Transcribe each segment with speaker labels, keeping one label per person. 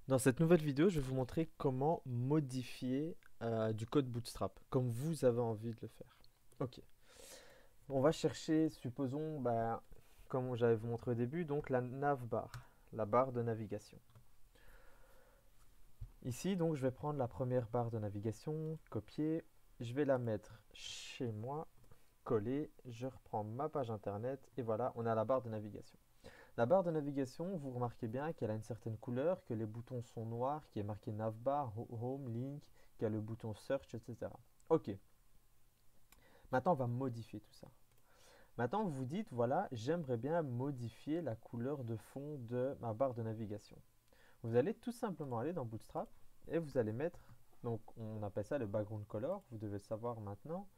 Speaker 1: Dans cette nouvelle vidéo, je vais vous montrer comment modifier du code Bootstrap, comme vous avez envie de le faire. Ok, on va chercher, supposons, comme j'avais vous montré au début, donc la navbar, la barre de navigation. Ici, donc, je vais prendre la première barre de navigation, copier, je vais la mettre chez moi, coller, je reprends ma page internet, et voilà, on a la barre de navigation. La barre de navigation, vous remarquez bien qu'elle a une certaine couleur, que les boutons sont noirs, qui est marqué navbar, home, link, qu'il y a le bouton search, etc. Ok, maintenant on va modifier tout ça. Maintenant vous vous dites, voilà, j'aimerais bien modifier la couleur de fond de ma barre de navigation. Vous allez tout simplement aller dans Bootstrap et vous allez mettre, donc on appelle ça le background color, vous devez le savoir maintenant.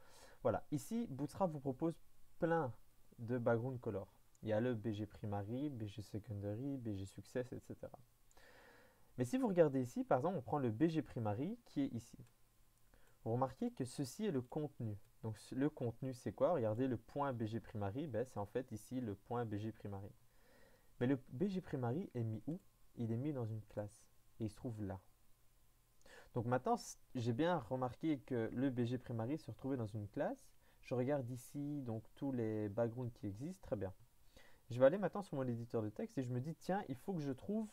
Speaker 1: Voilà, ici Bootstrap vous propose plein de background color. Il y a le BG Primary, BG Secondary, BG Success, etc. Mais si vous regardez ici, par exemple, on prend le BG Primary qui est ici. Vous remarquez que ceci est le contenu. Donc le contenu c'est quoi? Regardez le point BG Primary, c'est en fait ici le point BG Primary. Mais le BG Primary est mis où? Il est mis dans une classe et il se trouve là. Donc maintenant, j'ai bien remarqué que le BG Primary se retrouvait dans une classe. Je regarde ici donc tous les backgrounds qui existent, très bien. Je vais aller maintenant sur mon éditeur de texte et je me dis, tiens, il faut que je trouve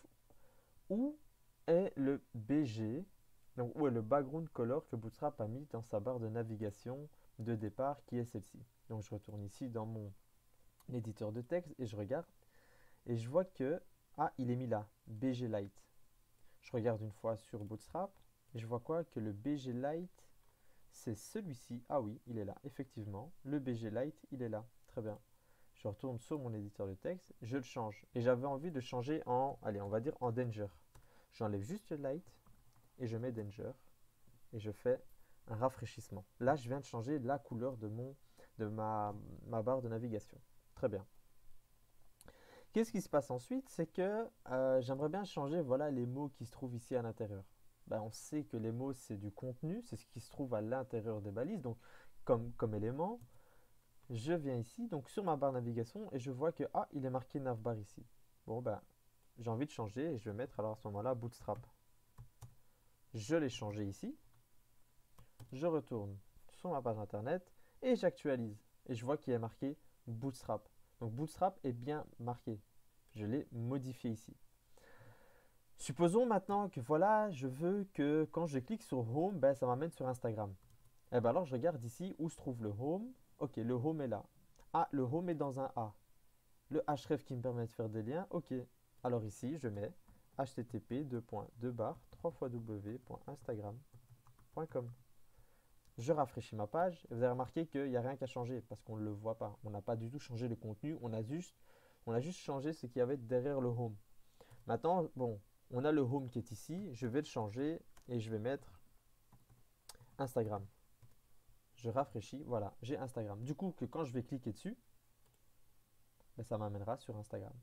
Speaker 1: où est le BG, donc où est le background color que Bootstrap a mis dans sa barre de navigation de départ qui est celle-ci. Donc je retourne ici dans mon éditeur de texte et je regarde et je vois que, ah, il est mis là, BG Light. Je regarde une fois sur Bootstrap et je vois quoi? Que le BG Light, c'est celui-ci. Ah oui, il est là, effectivement. Le BG Light, il est là. Très bien. Je retourne sur mon éditeur de texte, je le change. Et j'avais envie de changer en, allez, on va dire en Danger. J'enlève juste le Light et je mets Danger. Et je fais un rafraîchissement. Là, je viens de changer la couleur de ma barre de navigation. Très bien. Qu'est-ce qui se passe ensuite? C'est que j'aimerais bien changer voilà, les mots qui se trouvent ici à l'intérieur. On sait que les mots, c'est du contenu, c'est ce qui se trouve à l'intérieur des balises. Donc, comme élément, je viens ici, donc sur ma barre navigation, et je vois que, ah, il est marqué navbar ici. Bon, j'ai envie de changer, et je vais mettre alors à ce moment-là Bootstrap. Je l'ai changé ici, je retourne sur ma page internet, et j'actualise. Et je vois qu'il est marqué Bootstrap. Donc Bootstrap est bien marqué. Je l'ai modifié ici. Supposons maintenant que voilà, je veux que quand je clique sur Home, ça m'amène sur Instagram. Et alors je regarde ici où se trouve le Home. Ok, le Home est là. Ah, le Home est dans un A. Le href qui me permet de faire des liens, ok. Alors ici, je mets http://www.instagram.com. Je rafraîchis ma page et vous avez remarqué qu'il n'y a rien qu'à changer parce qu'on ne le voit pas. On n'a pas du tout changé le contenu, on a juste changé ce qu'il y avait derrière le home. Maintenant, bon, on a le home qui est ici, je vais le changer et je vais mettre Instagram. Je rafraîchis, voilà, j'ai Instagram. Du coup, que quand je vais cliquer dessus, ça m'amènera sur Instagram.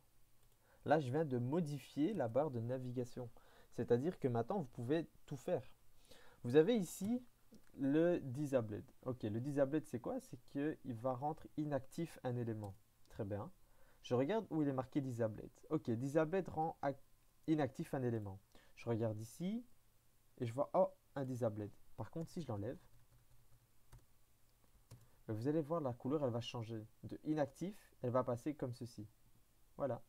Speaker 1: Là, je viens de modifier la barre de navigation. C'est-à-dire que maintenant, vous pouvez tout faire. Vous avez ici le disabled. Ok, le disabled, c'est quoi? C'est qu'il va rendre inactif un élément. Très bien. Je regarde où il est marqué disabled. Ok, disabled rend inactif un élément. Je regarde ici et je vois, oh, un disabled. Par contre, si je l'enlève, vous allez voir la couleur, elle va changer. De inactif, elle va passer comme ceci. Voilà.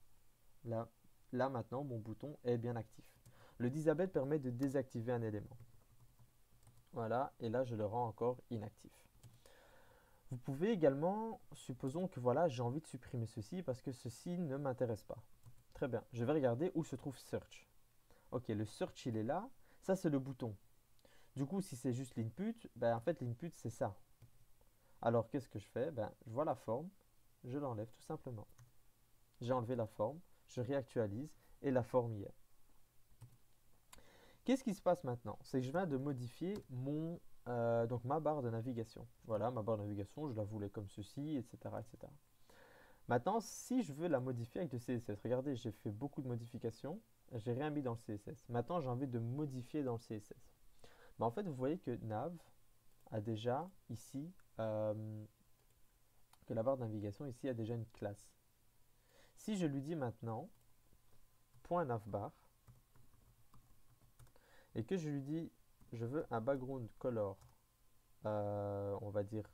Speaker 1: Là, là maintenant, mon bouton est bien actif. Le disable permet de désactiver un élément. Voilà, et là, je le rends encore inactif. Vous pouvez également, supposons que voilà, j'ai envie de supprimer ceci parce que ceci ne m'intéresse pas. Très bien, je vais regarder où se trouve Search. Ok, le Search, il est là. Ça, c'est le bouton. Du coup, si c'est juste l'input, en fait, l'input, c'est ça. Alors, qu'est-ce que je fais? Je vois la forme, je l'enlève tout simplement. J'ai enlevé la forme, je réactualise et la forme y est. Qu'est-ce qui se passe maintenant? C'est que je viens de modifier donc ma barre de navigation. Voilà, ma barre de navigation, je la voulais comme ceci, etc., etc. Maintenant, si je veux la modifier avec le CSS, regardez, j'ai fait beaucoup de modifications, j'ai rien mis dans le CSS. Maintenant, j'ai envie de modifier dans le CSS. En fait, vous voyez que nav a déjà ici, que la barre de navigation ici a déjà une classe. Si je lui dis maintenant, .navbar, et que je lui dis, je veux un background color, on va dire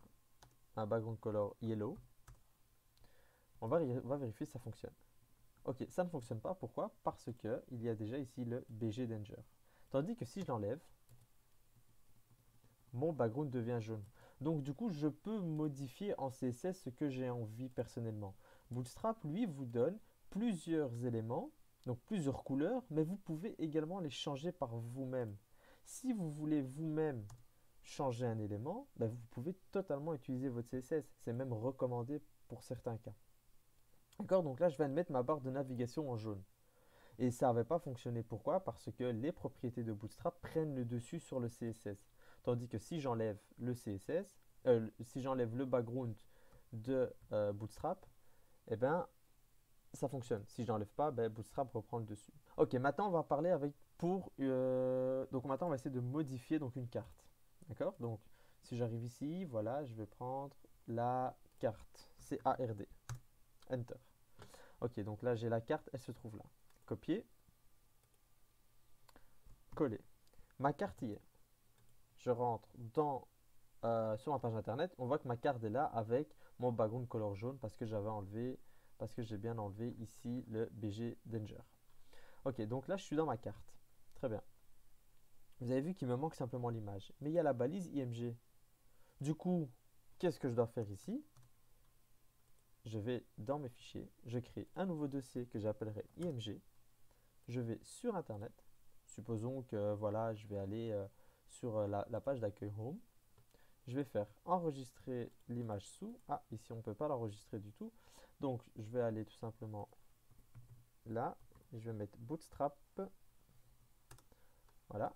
Speaker 1: un background color yellow, on va vérifier si ça fonctionne. Ok, ça ne fonctionne pas. Pourquoi? Parce que il y a déjà ici le BG Danger. Tandis que si je l'enlève, mon background devient jaune. Donc du coup, je peux modifier en CSS ce que j'ai envie personnellement. Bootstrap, lui, vous donne plusieurs éléments, donc plusieurs couleurs, mais vous pouvez également les changer par vous-même. Si vous voulez vous-même changer un élément, ben, vous pouvez totalement utiliser votre CSS. C'est même recommandé pour certains cas. D'accord? Donc là, je viens de mettre ma barre de navigation en jaune. Et ça n'avait pas fonctionné. Pourquoi? Parce que les propriétés de Bootstrap prennent le dessus sur le CSS. Tandis que si j'enlève le CSS, si j'enlève le background de Bootstrap, eh ben, ça fonctionne. Si je n'enlève pas, ben, Bootstrap reprend le dessus. Ok, maintenant on va parler avec donc maintenant on va essayer de modifier donc une carte. D'accord? Donc si j'arrive ici, voilà, je vais prendre la carte. CARD. Enter. Ok, donc là j'ai la carte, elle se trouve là. Copier, coller. Ma carte y est. Je rentre sur ma page internet. On voit que ma carte est là avec mon background color jaune parce que parce que j'ai bien enlevé ici le BG Danger. Ok, donc là je suis dans ma carte. Très bien. Vous avez vu qu'il me manque simplement l'image. Mais il y a la balise IMG. Du coup, qu'est-ce que je dois faire ici? Je vais dans mes fichiers, je crée un nouveau dossier que j'appellerai IMG. Je vais sur internet. Supposons que voilà, je vais aller sur la page d'accueil Home. Je vais faire enregistrer l'image sous. Ah, ici on ne peut pas l'enregistrer du tout. Donc je vais aller tout simplement là. Je vais mettre Bootstrap. Voilà,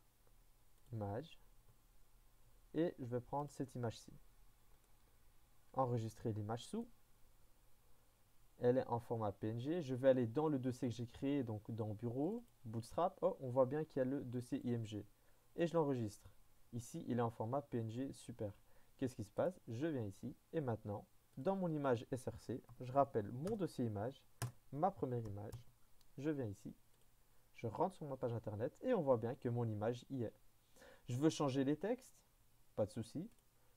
Speaker 1: image. Et je vais prendre cette image-ci. Enregistrer l'image sous. Elle est en format PNG. Je vais aller dans le dossier que j'ai créé, donc dans Bureau, Bootstrap. Oh, on voit bien qu'il y a le dossier IMG. Et je l'enregistre. Ici, il est en format PNG, super. Qu'est-ce qui se passe? Je viens ici et maintenant, dans mon image SRC, je rappelle mon dossier image, ma première image. Je viens ici, je rentre sur ma page internet et on voit bien que mon image y est. Je veux changer les textes, pas de souci.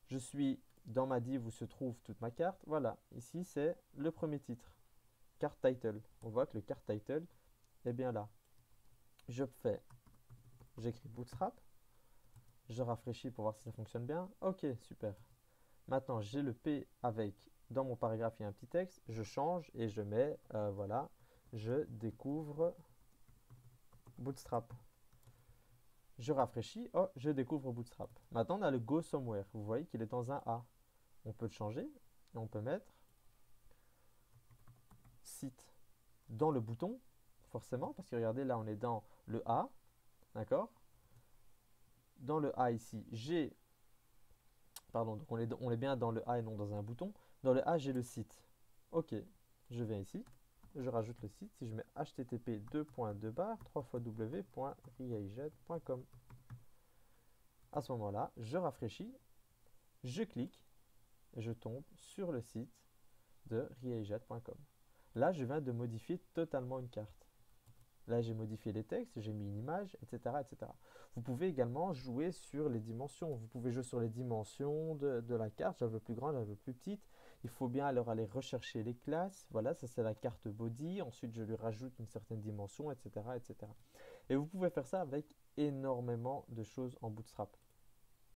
Speaker 1: Je suis dans ma div où se trouve toute ma carte. Voilà, ici c'est le premier titre, carte title. On voit que le carte title est bien là. J'écris Bootstrap. Je rafraîchis pour voir si ça fonctionne bien. Ok, super. Maintenant, j'ai le P avec, dans mon paragraphe, il y a un petit texte. Je change et je mets, voilà, je découvre Bootstrap. Je rafraîchis, oh, je découvre Bootstrap. Maintenant, on a le Go Somewhere. Vous voyez qu'il est dans un A. On peut le changer et on peut mettre site dans le bouton, forcément, parce que regardez, là, on est dans le A, d'accord? Dans le A ici, pardon, donc on est bien dans le A et non dans un bouton. Dans le A, j'ai le site. Ok, je viens ici, je rajoute le site. Si je mets http 3w.reaijed.com. À ce moment-là, je rafraîchis, je clique et je tombe sur le site de reaijed.com. Là, je viens de modifier totalement une carte. Là, j'ai modifié les textes, j'ai mis une image, etc., etc. Vous pouvez également jouer sur les dimensions. Vous pouvez jouer sur les dimensions de la carte. J'en veux plus grande, j'en veux plus petite. Il faut bien alors aller rechercher les classes. Voilà, ça c'est la carte body. Ensuite, je lui rajoute une certaine dimension, etc., etc. Et vous pouvez faire ça avec énormément de choses en Bootstrap.